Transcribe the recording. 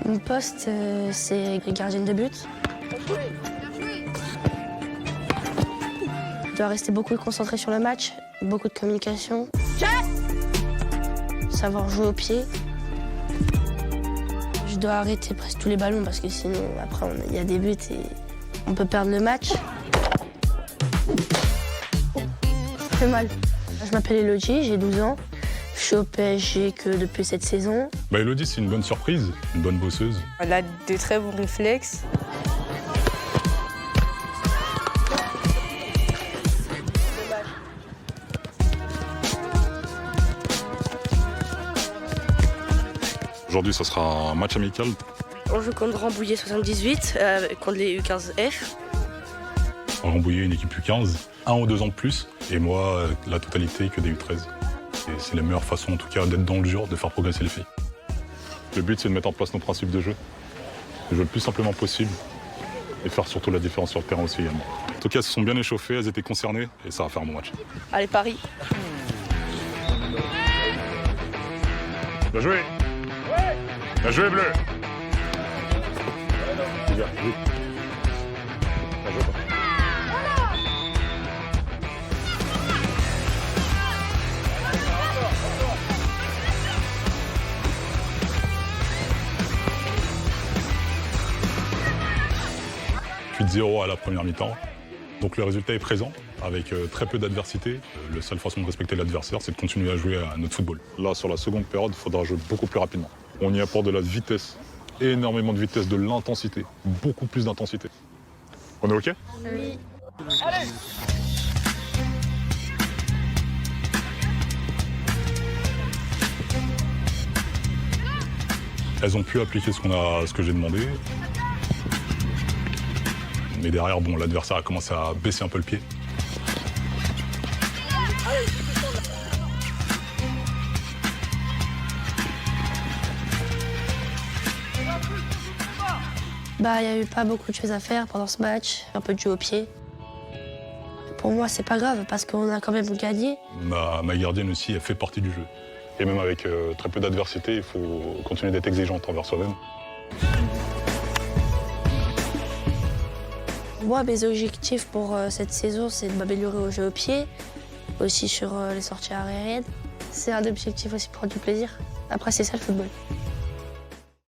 Mon poste, c'est gardienne de but. Je dois rester beaucoup concentré sur le match, beaucoup de communication. Savoir jouer au pied. Je dois arrêter presque tous les ballons parce que sinon, après, il y a des buts et on peut perdre le match. Ça fait mal. Je m'appelle Elodie, j'ai 12 ans. Je suis au PSG que depuis cette saison. Elodie, c'est une bonne surprise, une bonne bosseuse. Elle a de très bons réflexes. Aujourd'hui, ça sera un match amical. On joue contre Rambouillet 78, contre les U15F. Rambouillet, une équipe U15, 1 ou 2 ans de plus. Et moi, la totalité que des U13. Et c'est la meilleure façon, en tout cas, d'être dans le dur, de faire progresser les filles. Le but, c'est de mettre en place nos principes de jeu. De jouer le plus simplement possible. Et faire surtout la différence sur le terrain aussi également. En tout cas, elles se sont bien échauffées, elles étaient concernées. Et ça va faire un bon match. Allez, Paris. Bien joué. Bien joué, bleu. Les gars, vite. Bien joué, toi. Puis 0 à la première mi-temps. Donc le résultat est présent, avec très peu d'adversité. La seule façon de respecter l'adversaire, c'est de continuer à jouer à notre football. Là, sur la seconde période, il faudra jouer beaucoup plus rapidement. On y apporte de la vitesse, énormément de vitesse, de l'intensité, beaucoup plus d'intensité. On est OK? Oui. Allez! Elles ont pu appliquer ce que j'ai demandé. Mais derrière, bon, l'adversaire a commencé à baisser un peu le pied. Il n'y a eu pas beaucoup de choses à faire pendant ce match, un peu de jeu au pied. Pour moi, c'est pas grave parce qu'on a quand même gagné. Ma gardienne aussi, elle fait partie du jeu. Et même avec très peu d'adversité, il faut continuer d'être exigeante envers soi-même. Moi, mes objectifs pour cette saison, c'est de m'améliorer au jeu au pied, aussi sur les sorties aériennes. C'est un objectif aussi, prendre du plaisir. Après, c'est ça le football.